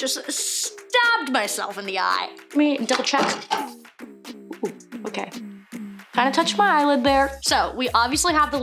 just stabbed myself in the eye. Let me double check. Ooh, okay. Kind of touched my eyelid there. So we obviously have the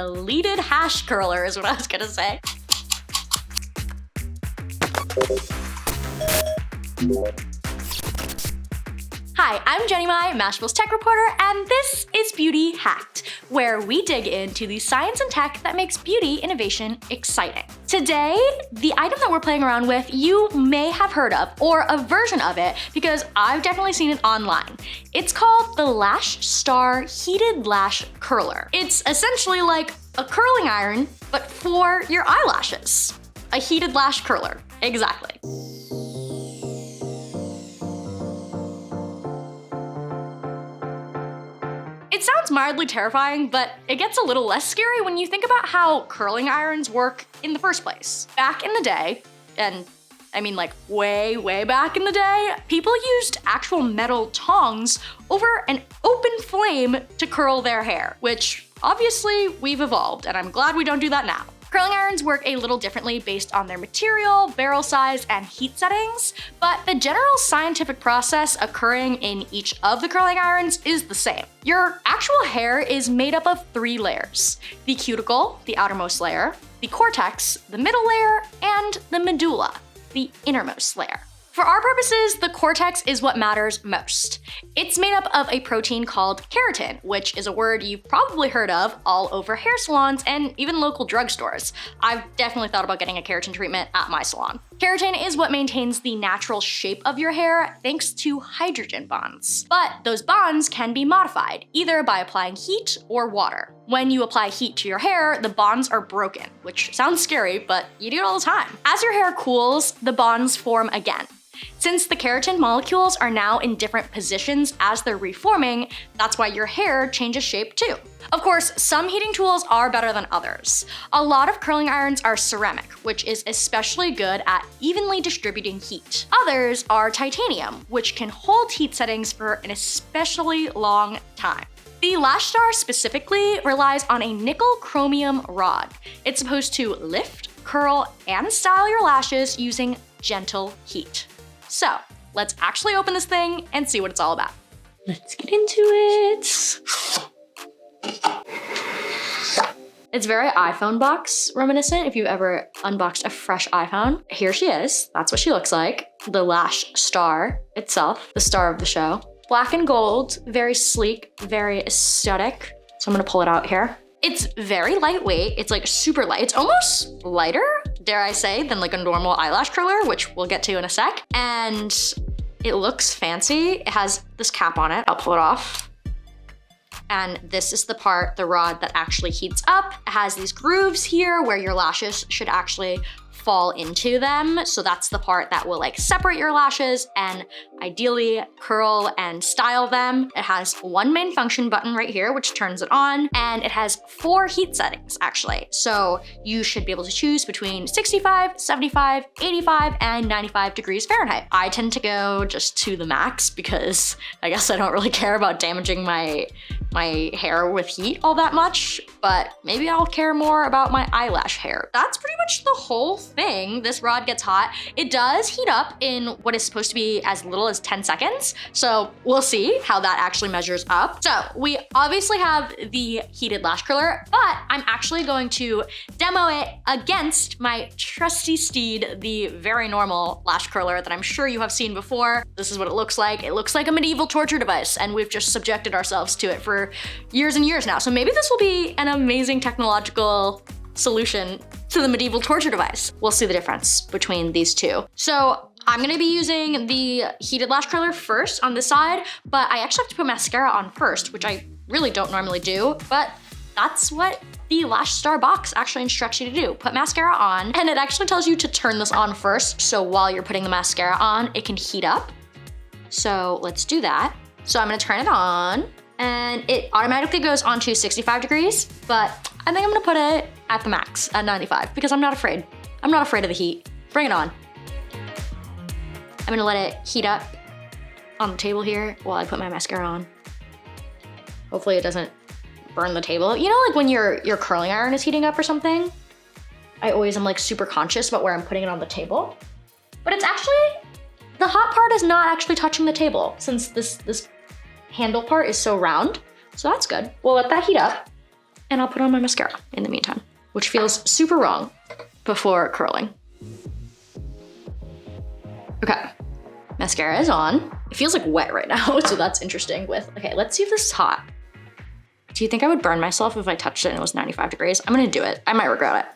leaded hash curler is what I was gonna say. Hi, I'm Jennimai, Mashable's tech reporter, and this is Beauty Hacked, where we dig into the science and tech that makes beauty innovation exciting. Today, the item that we're playing around with, you may have heard of, or a version of it, because I've definitely seen it online. It's called the Lash Star Heated Lash Curler. It's essentially like a curling iron, but for your eyelashes. A heated lash curler, exactly. It sounds mildly terrifying, but it gets a little less scary when you think about how curling irons work in the first place. Back in the day, and I mean like way, way back in the day, people used actual metal tongs over an open flame to curl their hair, which obviously we've evolved, and I'm glad we don't do that now. Curling irons work a little differently based on their material, barrel size, and heat settings, but the general scientific process occurring in each of the curling irons is the same. Your actual hair is made up of 3 layers: the cuticle, the outermost layer, the cortex, the middle layer, and the medulla, the innermost layer. For our purposes, the cortex is what matters most. It's made up of a protein called keratin, which is a word you've probably heard of all over hair salons and even local drugstores. I've definitely thought about getting a keratin treatment at my salon. Keratin is what maintains the natural shape of your hair thanks to hydrogen bonds. But those bonds can be modified, either by applying heat or water. When you apply heat to your hair, the bonds are broken, which sounds scary, but you do it all the time. As your hair cools, the bonds form again. Since the keratin molecules are now in different positions as they're reforming, that's why your hair changes shape too. Of course, some heating tools are better than others. A lot of curling irons are ceramic, which is especially good at evenly distributing heat. Others are titanium, which can hold heat settings for an especially long time. The Lash Star specifically relies on a nickel chromium rod. It's supposed to lift, curl, and style your lashes using gentle heat. So let's actually open this thing and see what it's all about. Let's get into it. It's very iPhone box reminiscent if you've ever unboxed a fresh iPhone. Here she is, that's what she looks like. The Lash Star itself, the star of the show. Black and gold, very sleek, very aesthetic. So I'm gonna pull it out here. It's very lightweight, it's like super light. It's almost lighter, dare I say, than like a normal eyelash curler, which we'll get to in a sec. And it looks fancy. It has this cap on it. I'll pull it off. And this is the part, the rod that actually heats up. It has these grooves here where your lashes should actually fall into them. So that's the part that will like separate your lashes and ideally curl and style them. It has one main function button right here, which turns it on, and it has 4 heat settings actually. So you should be able to choose between 65, 75, 85, and 95 degrees Fahrenheit. I tend to go just to the max because I guess I don't really care about damaging my hair with heat all that much, but maybe I'll care more about my eyelash hair. That's pretty much the whole thing. This rod gets hot. It does heat up in what is supposed to be as little as 10 seconds. So we'll see how that actually measures up. So we obviously have the heated lash curler, but I'm actually going to demo it against my trusty steed, the very normal lash curler that I'm sure you have seen before. This is what it looks like. It looks like a medieval torture device, and we've just subjected ourselves to it for years and years now. So maybe this will be an amazing technological solution to the medieval torture device. We'll see the difference between these two. So I'm gonna be using the heated lash curler first on this side, but I actually have to put mascara on first, which I really don't normally do, but that's what the Lash Star box actually instructs you to do. Put mascara on, and it actually tells you to turn this on first, so while you're putting the mascara on, it can heat up. So let's do that. So I'm gonna turn it on, and it automatically goes on to 65 degrees, but I think I'm gonna put it at the max, at 95, because I'm not afraid. I'm not afraid of the heat. Bring it on. I'm gonna let it heat up on the table here while I put my mascara on. Hopefully it doesn't burn the table. You know, like when your curling iron is heating up or something? I always am like super conscious about where I'm putting it on the table. But it's actually, the hot part is not actually touching the table since this handle part is so round. So that's good. We'll let that heat up and I'll put on my mascara in the meantime, which feels super wrong before curling. Okay, mascara is on. It feels like wet right now, so that's interesting okay, let's see if this is hot. Do you think I would burn myself if I touched it and it was 95 degrees? I'm gonna do it. I might regret it.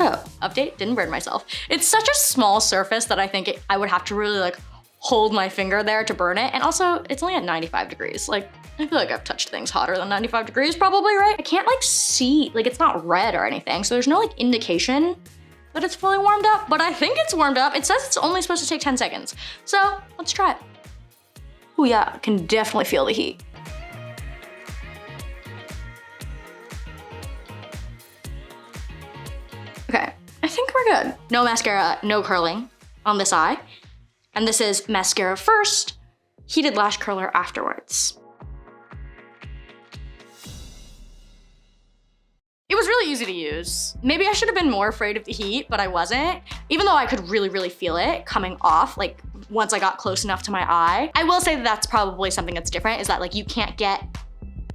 Oh, update, didn't burn myself. It's such a small surface that I think I would have to really like hold my finger there to burn it. And also, it's only at 95 degrees. Like, I feel like I've touched things hotter than 95 degrees probably, right? I can't like see, like it's not red or anything, so there's no like indication that it's fully warmed up, but I think it's warmed up. It says it's only supposed to take 10 seconds. So let's try it. Oh yeah, I can definitely feel the heat. Okay, I think we're good. No mascara, no curling on this eye. And this is mascara first, heated lash curler afterwards. It was really easy to use. Maybe I should have been more afraid of the heat, but I wasn't. Even though I could really, really feel it coming off, like once I got close enough to my eye. I will say that that's probably something that's different, is that like you can't get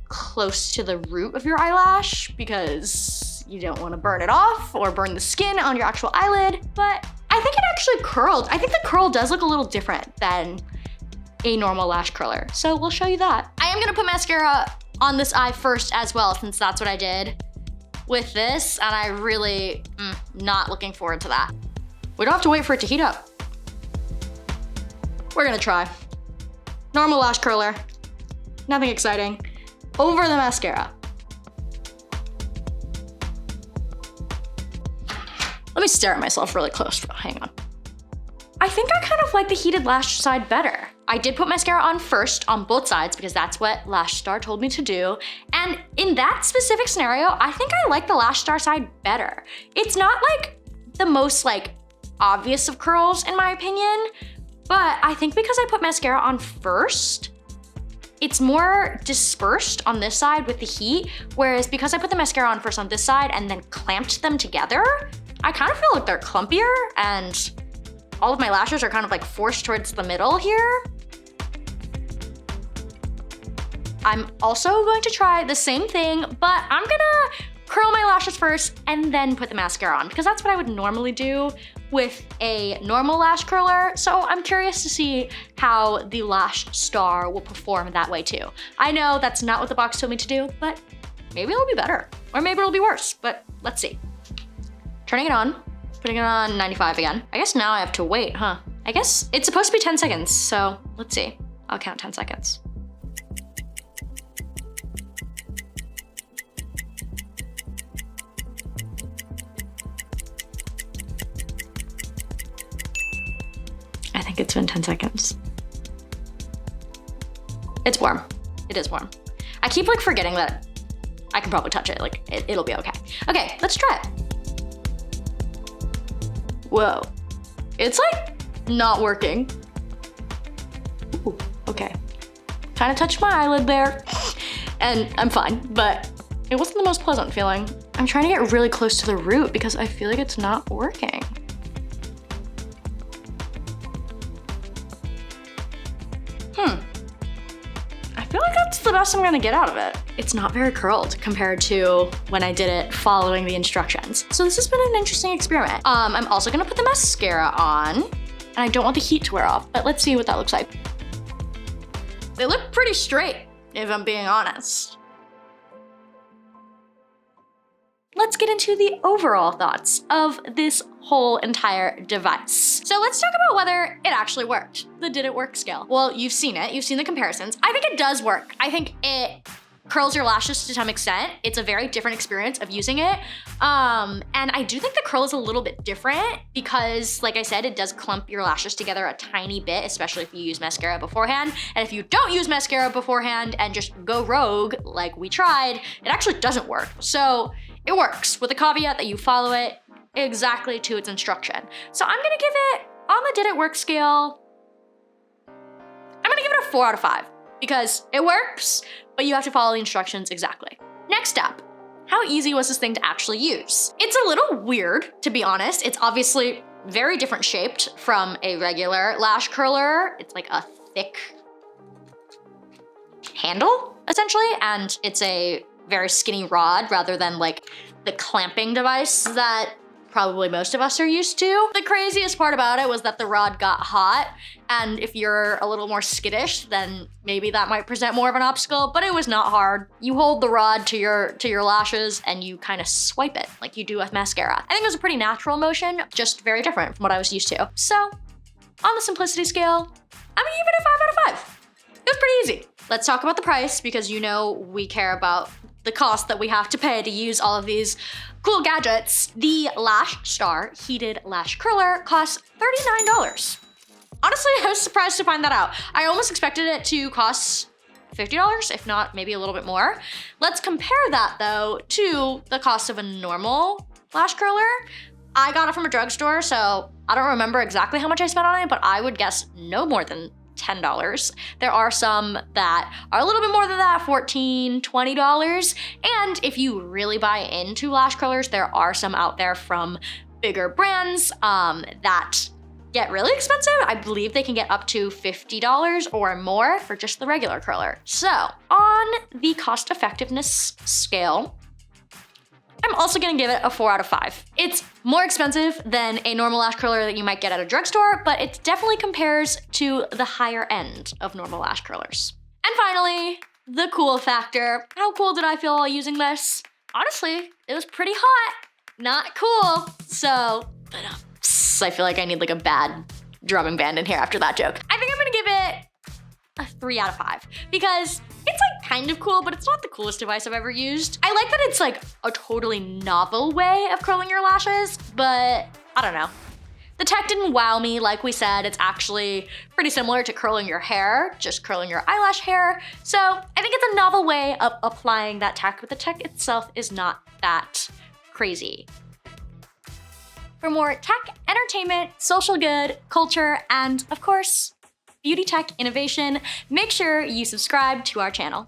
close to the root of your eyelash because you don't want to burn it off or burn the skin on your actual eyelid, but I think it actually curled. I think the curl does look a little different than a normal lash curler, so we'll show you that. I am gonna put mascara on this eye first as well, since that's what I did with this, and I really not looking forward to that. We don't have to wait for it to heat up. We're gonna try. Normal lash curler, nothing exciting. Over the mascara. Let me stare at myself really close, hang on. I think I kind of like the heated lash side better. I did put mascara on first on both sides because that's what Lash Star told me to do. And in that specific scenario, I think I like the Lash Star side better. It's not like the most like obvious of curls in my opinion, but I think because I put mascara on first, it's more dispersed on this side with the heat, whereas because I put the mascara on first on this side and then clamped them together, I kind of feel like they're clumpier and all of my lashes are kind of like forced towards the middle here. I'm also going to try the same thing, but I'm gonna curl my lashes first and then put the mascara on because that's what I would normally do with a normal lash curler. So I'm curious to see how the Lash Star will perform that way too. I know that's not what the box told me to do, but maybe it'll be better or maybe it'll be worse, but let's see. Turning it on, putting it on 95 again. I guess now I have to wait, huh? I guess it's supposed to be 10 seconds, so let's see. I'll count 10 seconds. I think it's been 10 seconds. It's warm. It is warm. I keep like forgetting that I can probably touch it, like it'll be okay. Okay, let's try it. Whoa, it's like not working. Ooh, okay. Kind of touched my eyelid there and I'm fine, but it wasn't the most pleasant feeling. I'm trying to get really close to the root because I feel like it's not working. I feel like that's the best I'm gonna get out of it. It's not very curled compared to when I did it following the instructions. So this has been an interesting experiment. I'm also gonna put the mascara on, and I don't want the heat to wear off, but let's see what that looks like. They look pretty straight, if I'm being honest. Let's get into the overall thoughts of this whole entire device. So let's talk about whether it actually worked, the did it work scale. Well, you've seen it, you've seen the comparisons. I think it does work. I think it curls your lashes to some extent. It's a very different experience of using it. And I do think the curl is a little bit different because, like I said, it does clump your lashes together a tiny bit, especially if you use mascara beforehand. And if you don't use mascara beforehand and just go rogue like we tried, it actually doesn't work. So it works with the caveat that you follow it exactly to its instruction. So I'm gonna give it, on the did it work scale, I'm gonna give it a 4 out of 5 because it works, but you have to follow the instructions exactly. Next up, how easy was this thing to actually use? It's a little weird, to be honest. It's obviously very different shaped from a regular lash curler. It's like a thick handle, essentially, and it's a very skinny rod rather than like the clamping device that probably most of us are used to. The craziest part about it was that the rod got hot, and if you're a little more skittish, then maybe that might present more of an obstacle, but it was not hard. You hold the rod to your lashes and you kind of swipe it like you do with mascara. I think it was a pretty natural motion, just very different from what I was used to. So on the simplicity scale, I'm gonna give it a 5 out of 5. It was pretty easy. Let's talk about the price, because you know we care about the cost that we have to pay to use all of these cool gadgets. The Lash Star Heated Lash Curler costs $39. Honestly, I was surprised to find that out. I almost expected it to cost $50, if not maybe a little bit more. Let's compare that though to the cost of a normal lash curler. I got it from a drugstore, so I don't remember exactly how much I spent on it, but I would guess no more than $10. There are some that are a little bit more than that, $14, $20. And if you really buy into lash curlers, there are some out there from bigger brands that get really expensive. I believe they can get up to $50 or more for just the regular curler. So on the cost effectiveness scale, I'm also gonna give it a 4 out of 5. It's more expensive than a normal lash curler that you might get at a drugstore, but it definitely compares to the higher end of normal lash curlers. And finally, the cool factor. How cool did I feel while using this? Honestly, it was pretty hot, not cool. So, I feel like I need like a bad drumming band in here after that joke. I think I'm gonna give it a 3 out of 5 because it's like kind of cool, but it's not the coolest device I've ever used. I like that it's like a totally novel way of curling your lashes, but I don't know. The tech didn't wow me. Like we said, it's actually pretty similar to curling your hair, just curling your eyelash hair. So I think it's a novel way of applying that tech, but the tech itself is not that crazy. For more tech, entertainment, social good, culture, and of course, beauty tech innovation, make sure you subscribe to our channel.